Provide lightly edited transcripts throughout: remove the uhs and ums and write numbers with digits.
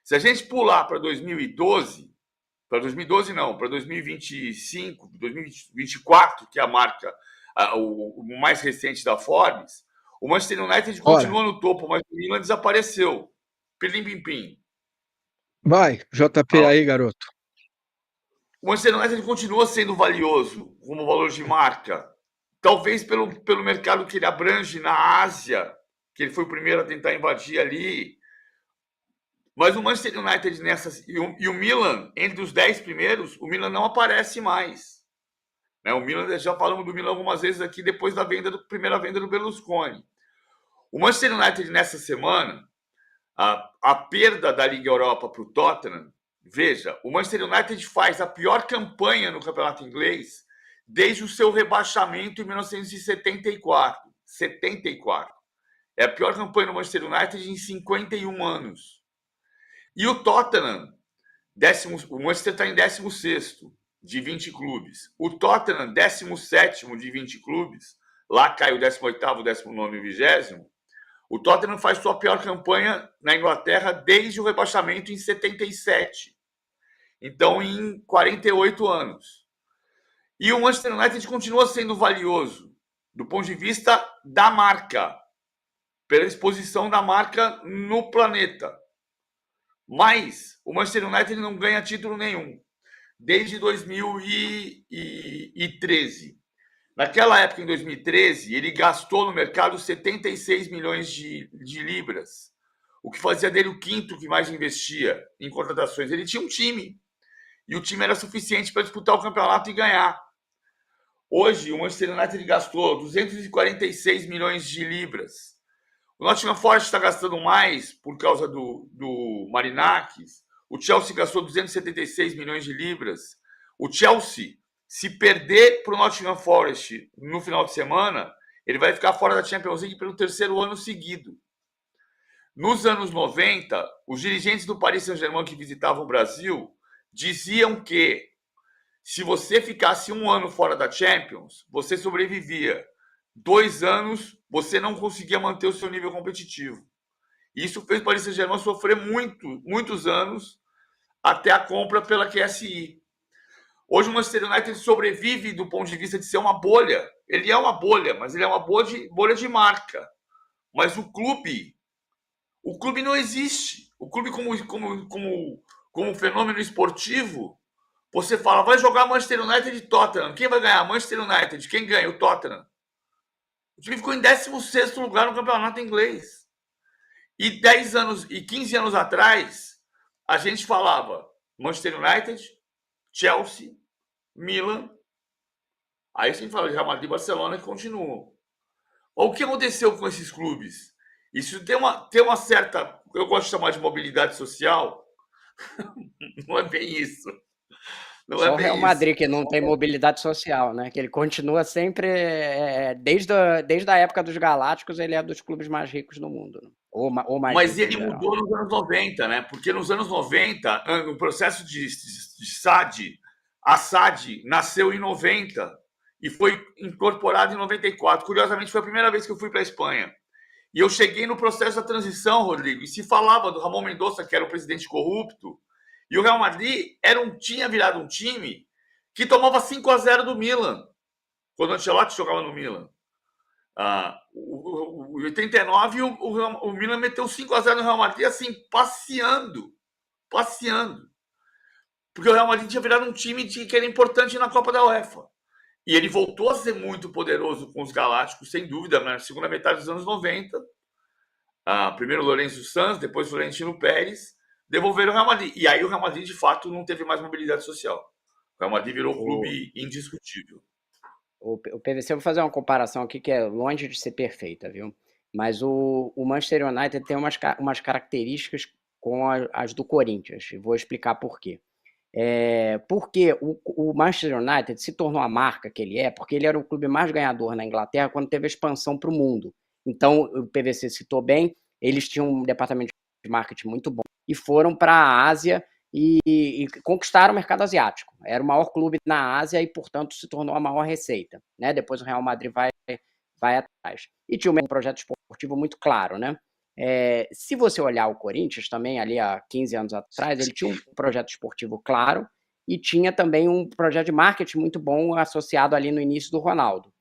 Se a gente pular para 2012, para 2012 não, para 2025, 2024, que é a marca, o mais recente da Forbes, o Manchester United continua no topo, mas o Milan desapareceu. Pilim-pim-pim. Vai, JP aí, garoto. O Manchester United continua sendo valioso como valor de marca. Talvez pelo mercado que ele abrange na Ásia, que ele foi o primeiro a tentar invadir ali. Mas o Manchester United nessas. E o Milan, entre os 10 primeiros, o Milan não aparece mais. Né? O Milan, já falamos do Milan algumas vezes aqui, depois da primeira venda do Berlusconi. O Manchester United nessa semana, a perda da Liga Europa para o Tottenham, veja, o Manchester United faz a pior campanha no campeonato inglês desde o seu rebaixamento em 1974. 74. É a pior campanha do Manchester United em 51 anos. E o Tottenham, o Manchester está em 16º de 20 clubes. O Tottenham, 17º de 20 clubes, lá cai o 18º, 19º e 20º. O Tottenham faz sua pior campanha na Inglaterra desde o rebaixamento em 77. Então, em 48 anos. E o Manchester United continua sendo valioso do ponto de vista da marca, pela exposição da marca no planeta. Mas o Manchester United não ganha título nenhum desde 2013. Naquela época, em 2013, ele gastou no mercado 76 milhões de libras, o que fazia dele o quinto que mais investia em contratações. Ele tinha um time, e o time era suficiente para disputar o campeonato e ganhar. Hoje, o Manchester United gastou 246 milhões de libras. O Nottingham Forest está gastando mais por causa do Marinakis. O Chelsea gastou 276 milhões de libras. O Chelsea, se perder para o Nottingham Forest no final de semana, ele vai ficar fora da Champions League pelo terceiro ano seguido. Nos anos 90, os dirigentes do Paris Saint-Germain que visitavam o Brasil diziam que se você ficasse um ano fora da Champions, você sobrevivia. 2 anos, você não conseguia manter o seu nível competitivo. Isso fez o Paris Saint-Germain sofrer muitos anos até a compra pela QSI. Hoje o Manchester United sobrevive do ponto de vista de ser uma bolha. Ele é uma bolha, mas ele é uma bolha de marca. Mas o clube não existe. O clube como fenômeno esportivo, você fala, vai jogar Manchester United e Tottenham. Quem vai ganhar? Manchester United. Quem ganha? O Tottenham. O time ficou em 16º lugar no campeonato inglês. E 10 anos e 15 anos atrás, a gente falava Manchester United, Chelsea, Milan. Aí a gente fala de Real Madrid e Barcelona que continuam. O que aconteceu com esses clubes? Isso tem uma certa, eu gosto de chamar de mobilidade social. Não é bem isso. Não Só é o bem Real isso. Madrid que não tem mobilidade social, né? Que ele continua sempre, desde a época dos Galácticos, ele é dos clubes mais ricos do mundo. Né? Ou mais Mas ricos, ele mudou nos anos 90, né? Porque nos anos 90, no processo de SAD, a SAD nasceu em 90 e foi incorporada em 94. Curiosamente, foi a primeira vez que eu fui para a Espanha. E eu cheguei no processo da transição, Rodrigo, e se falava do Ramon Mendonça, que era o presidente corrupto, e o Real Madrid tinha virado um time que tomava 5-0 do Milan, quando o Ancelotti jogava no Milan. Em 89, o Milan meteu 5-0 no Real Madrid, assim, passeando. Porque o Real Madrid tinha virado um time que era importante na Copa da UEFA. E ele voltou a ser muito poderoso com os Galácticos, sem dúvida, na segunda metade dos anos 90. Primeiro o Lourenço Sanz, depois o Florentino Pérez, devolveram o Real Madrid. E aí o Real Madrid, de fato, não teve mais mobilidade social. O Real Madrid virou clube indiscutível. O PVC, eu vou fazer uma comparação aqui que é longe de ser perfeita, viu? Mas o Manchester United tem umas características com as do Corinthians. Vou explicar por quê. Porque o Manchester United se tornou a marca que ele é, porque ele era o clube mais ganhador na Inglaterra quando teve a expansão para o mundo. Então, o PVC citou bem, eles tinham um departamento de marketing muito bom e foram para a Ásia e conquistaram o mercado asiático. Era o maior clube na Ásia e, portanto, se tornou a maior receita. Né? Depois o Real Madrid vai atrás. E tinha um projeto esportivo muito claro, né? Se você olhar o Corinthians também, ali há 15 anos atrás, ele tinha um projeto esportivo claro e tinha também um projeto de marketing muito bom associado ali no início do Ronaldo.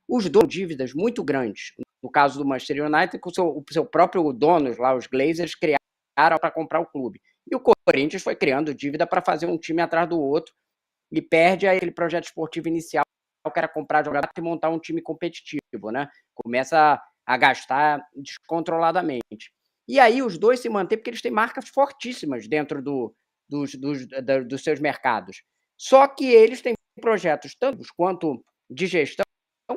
Os dois dívidas muito grandes. No caso do Manchester United, com o seu próprio dono, lá, os Glazers, criaram para comprar o clube. E o Corinthians foi criando dívida para fazer um time atrás do outro e perde aquele projeto esportivo inicial, que era comprar jogador e montar um time competitivo, né? Começa a gastar descontroladamente. E aí os dois se mantêm porque eles têm marcas fortíssimas dentro dos seus mercados. Só que eles têm projetos tanto quanto de gestão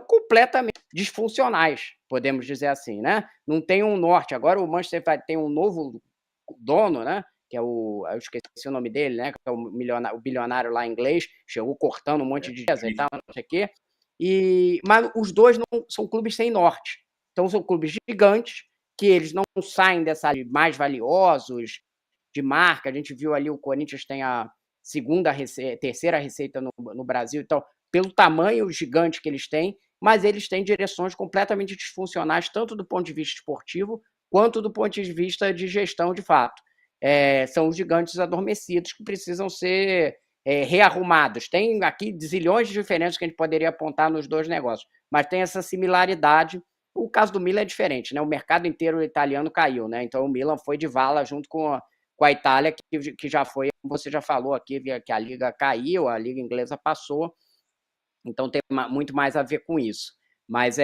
completamente disfuncionais, podemos dizer assim, né? Não tem um norte. Agora o Manchester vai ter um novo dono, né? Que é eu esqueci o nome dele, né? Que é o bilionário lá inglês, chegou cortando um monte de dias e tal, não sei o quê. Mas os dois não são clubes sem norte. Então são clubes gigantes que eles não saem dessa área mais valiosos de marca. A gente viu ali o Corinthians tem a terceira receita no Brasil, então pelo tamanho gigante que eles têm, mas eles têm direções completamente disfuncionais, tanto do ponto de vista esportivo, quanto do ponto de vista de gestão de fato. São os gigantes adormecidos que precisam ser rearrumados. Tem aqui zilhões de diferenças que a gente poderia apontar nos dois negócios, mas tem essa similaridade. O caso do Milan é diferente, né? O mercado inteiro italiano caiu, né? Então o Milan foi de vala junto com a Itália, que já foi, você já falou aqui, que a Liga caiu, a Liga Inglesa passou, então tem muito mais a ver com isso. Mas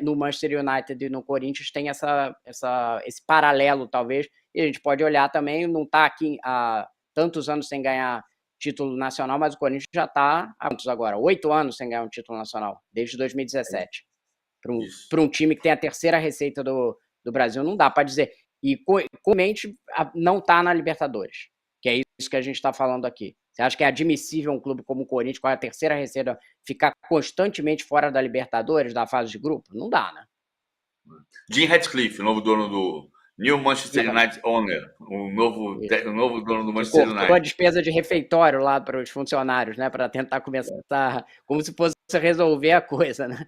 no Manchester United e no Corinthians tem esse paralelo, talvez, e a gente pode olhar também, não está aqui há tantos anos sem ganhar título nacional, mas o Corinthians já está há quantos agora? 8 anos sem ganhar um título nacional, desde 2017. Para um time que tem a terceira receita do Brasil, não dá para dizer. E, comente, não está na Libertadores, que é isso que a gente está falando aqui. Você acha que é admissível um clube como o Corinthians, com a terceira receita, ficar constantemente fora da Libertadores, da fase de grupo? Não dá, né? Jim Ratcliffe, o novo dono do New Manchester United Owner, o novo dono do Manchester United. Com a despesa de refeitório lá para os funcionários, né? Para tentar começar, como se fosse resolver a coisa, né?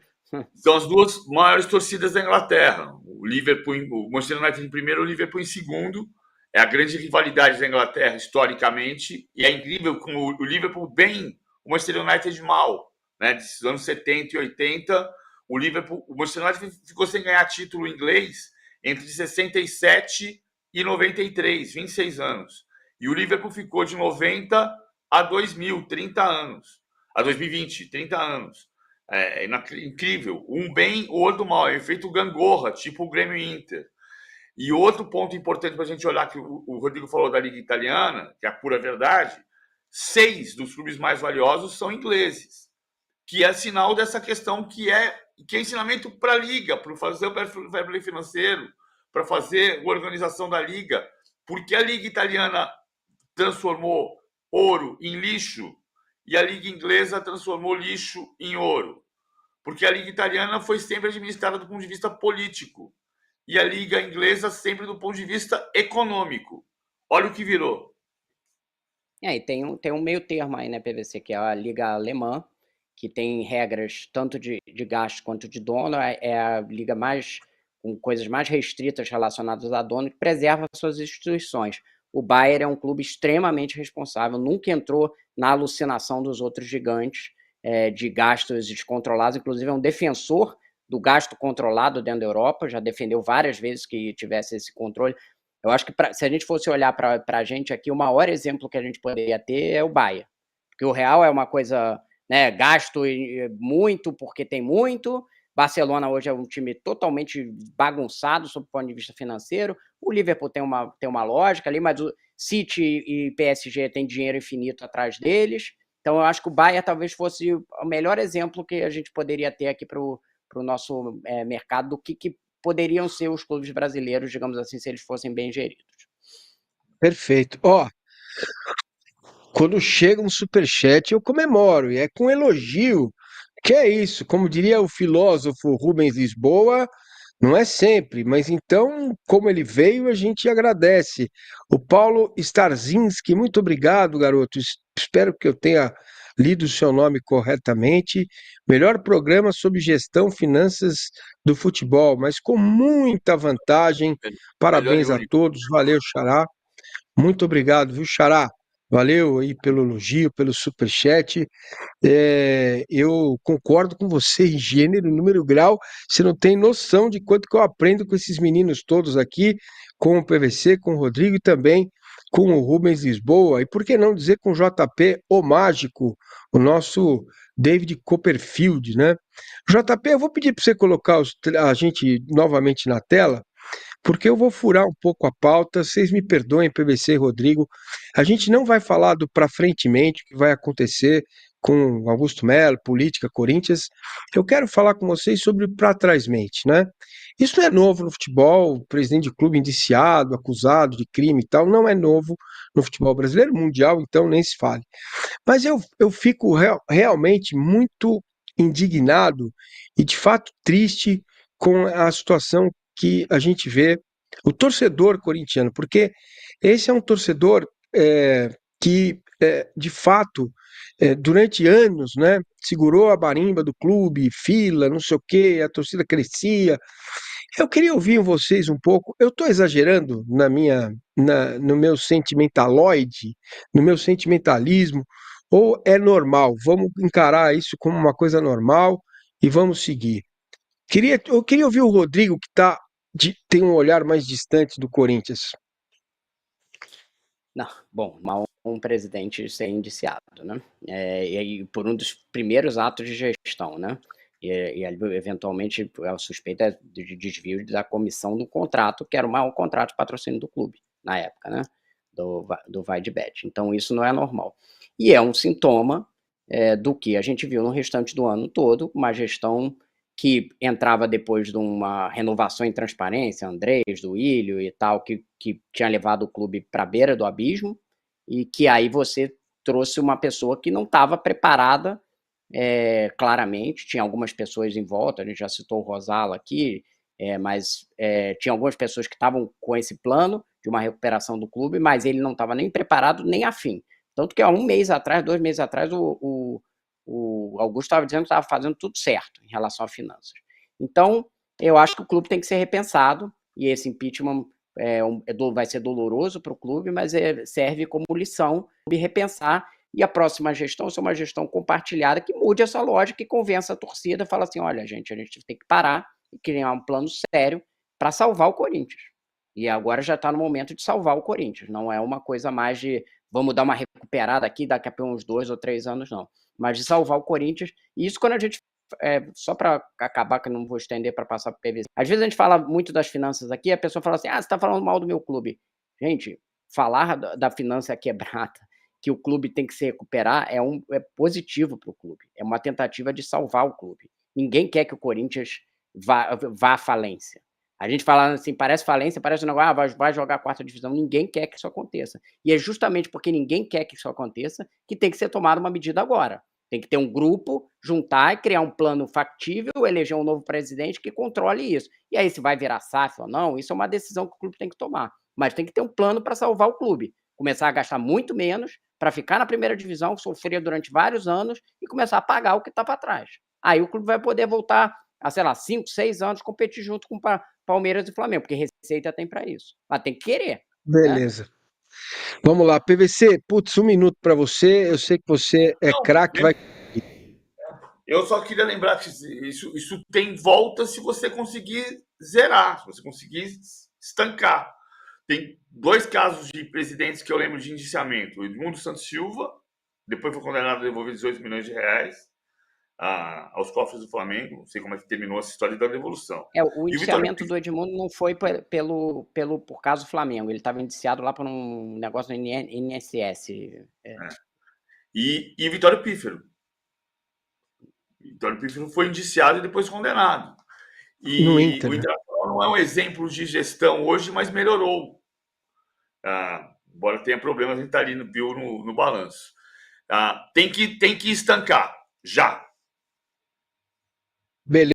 São as duas maiores torcidas da Inglaterra. O Liverpool, o Manchester United em primeiro, o Liverpool em segundo. É a grande rivalidade da Inglaterra, historicamente. E é incrível como o Liverpool bem, o Manchester United mal. Né? Dos anos 70 e 80, o Manchester United ficou sem ganhar título inglês entre 67 e 93, 26 anos. E o Liverpool ficou de 90 a 2000, 30 anos. A 2020, 30 anos. É incrível. Um bem, o outro mal. É efeito gangorra, tipo o Grêmio Inter. E outro ponto importante para a gente olhar, que o Rodrigo falou da Liga Italiana, que é a pura verdade, 6 dos clubes mais valiosos são ingleses, que é sinal dessa questão que é ensinamento para a Liga, para fazer o fair play financeiro, para fazer a organização da Liga, porque a Liga Italiana transformou ouro em lixo e a Liga Inglesa transformou lixo em ouro. Porque a Liga Italiana foi sempre administrada do ponto de vista político e a Liga Inglesa sempre do ponto de vista econômico. Olha o que virou. E tem um meio termo aí, né, PVC, que é a Liga Alemã, que tem regras tanto de gasto quanto de dono, é a liga com coisas mais restritas relacionadas a dono, que preserva suas instituições. O Bayern é um clube extremamente responsável, nunca entrou na alucinação dos outros gigantes de gastos descontrolados, inclusive é um defensor do gasto controlado dentro da Europa, já defendeu várias vezes que tivesse esse controle. Eu acho que se a gente fosse olhar para a gente aqui, o maior exemplo que a gente poderia ter é o Bayern, porque o Real é uma coisa, né, gasto muito porque tem muito. Barcelona hoje é um time totalmente bagunçado sob o ponto de vista financeiro. O Liverpool tem uma lógica ali, mas o City e PSG têm dinheiro infinito atrás deles. Então eu acho que o Bayern talvez fosse o melhor exemplo que a gente poderia ter aqui para o nosso mercado do que poderiam ser os clubes brasileiros, digamos assim, se eles fossem bem geridos. Perfeito. Quando chega um superchat, eu comemoro, e é com elogio. Que é isso, como diria o filósofo Rubens Lisboa, não é sempre, mas então, como ele veio, a gente agradece. O Paulo Starzinski, muito obrigado, garoto. Espero que eu tenha lido o seu nome corretamente. Melhor programa sobre gestão, finanças do futebol, mas com muita vantagem. Melhor e Parabéns a único. todos. Valeu, Xará. Muito obrigado, viu, Xará? Valeu aí pelo elogio, pelo superchat. Eu concordo com você em gênero, número, grau. Você não tem noção de quanto que eu aprendo com esses meninos todos aqui, com o PVC, com o Rodrigo e também com o Rubens Lisboa. E por que não dizer com o JP, o mágico, o nosso David Copperfield, né? JP, eu vou pedir para você colocar a gente novamente na tela, porque eu vou furar um pouco a pauta. Vocês me perdoem, PVC e Rodrigo. A gente não vai falar do para frentemente, o que vai acontecer com Augusto Melo, política, Corinthians. Eu quero falar com vocês sobre o para trásmente, né? Isso não é novo no futebol, presidente de clube indiciado, acusado de crime e tal, não é novo no futebol brasileiro, mundial, então nem se fale. Mas eu fico realmente muito indignado e de fato triste com a situação que a gente vê o torcedor corintiano, porque esse é um torcedor que, de fato, durante anos, né, segurou a marimba do clube, fila, não sei o quê, a torcida crescia. Eu queria ouvir vocês um pouco. Eu estou exagerando no meu sentimentaloide, no meu sentimentalismo, ou é normal? Vamos encarar isso como uma coisa normal e vamos seguir. Eu queria ouvir o Rodrigo, que tem um olhar mais distante do Corinthians. Não, bom, um presidente ser indiciado, né? E aí, por um dos primeiros atos de gestão, né? E eventualmente a suspeita é de desvio da comissão do contrato, que era um contrato de patrocínio do clube, na época, né? Do Vai de Bet. Então, isso não é normal. E é um sintoma do que a gente viu no restante do ano todo, uma gestão que entrava depois de uma renovação em transparência, Andrés, do Ilho e tal, que tinha levado o clube para a beira do abismo, e que aí você trouxe uma pessoa que não estava preparada, claramente. Tinha algumas pessoas em volta, a gente já citou o Rosala aqui, mas tinha algumas pessoas que estavam com esse plano de uma recuperação do clube, mas ele não estava nem preparado, nem afim. Tanto que há 2 meses atrás, o Augusto estava dizendo que estava fazendo tudo certo em relação a finanças. Então, eu acho que o clube tem que ser repensado, e esse impeachment vai ser doloroso para o clube, mas serve como lição de repensar, e a próxima gestão ser uma gestão compartilhada que mude essa lógica e convença a torcida, fala assim, olha, a gente tem que parar e criar um plano sério para salvar o Corinthians. E agora já está no momento de salvar o Corinthians, não é uma coisa mais de vamos dar uma recuperada aqui daqui a uns 2 ou 3 anos, não. Mas de salvar o Corinthians, e isso quando a gente, só para acabar, que eu não vou estender para passar para o PVC, às vezes a gente fala muito das finanças aqui, a pessoa fala assim, você está falando mal do meu clube. Gente, falar da finança quebrada, que o clube tem que se recuperar, é positivo para o clube, é uma tentativa de salvar o clube. Ninguém quer que o Corinthians vá à falência. A gente fala assim, parece falência, parece um negócio, vai jogar a 4ª divisão. Ninguém quer que isso aconteça. E é justamente porque ninguém quer que isso aconteça que tem que ser tomada uma medida agora. Tem que ter um grupo, juntar e criar um plano factível, eleger um novo presidente que controle isso. E aí, se vai virar SAF ou não, isso é uma decisão que o clube tem que tomar. Mas tem que ter um plano para salvar o clube. Começar a gastar muito menos para ficar na 1ª divisão, sofrer durante vários anos e começar a pagar o que está para trás. Aí o clube vai poder voltar a, sei lá, 5, 6 anos competir junto com Palmeiras e Flamengo, porque receita tem para isso. Mas tem que querer. Beleza. Né? Vamos lá, PVC, putz, 1 minuto para você. Eu sei que você é craque, vai. Eu só queria lembrar que isso tem volta se você conseguir zerar, se você conseguir estancar. Tem 2 casos de presidentes que eu lembro de indiciamento. O Edmundo Santos Silva, depois foi condenado a devolver 18 milhões de reais aos cofres do Flamengo. Não sei como é que terminou essa história da devolução. O indiciamento do Edmundo não foi por caso do Flamengo. Ele estava indiciado lá por um negócio no INSS. E Vitório Pífero. Vitório Pífero foi indiciado e depois condenado. E no Inter, o Internacional não é um exemplo de gestão hoje, mas melhorou. Embora tenha problemas, a gente está ali no balanço. Tem que estancar, já. Beleza.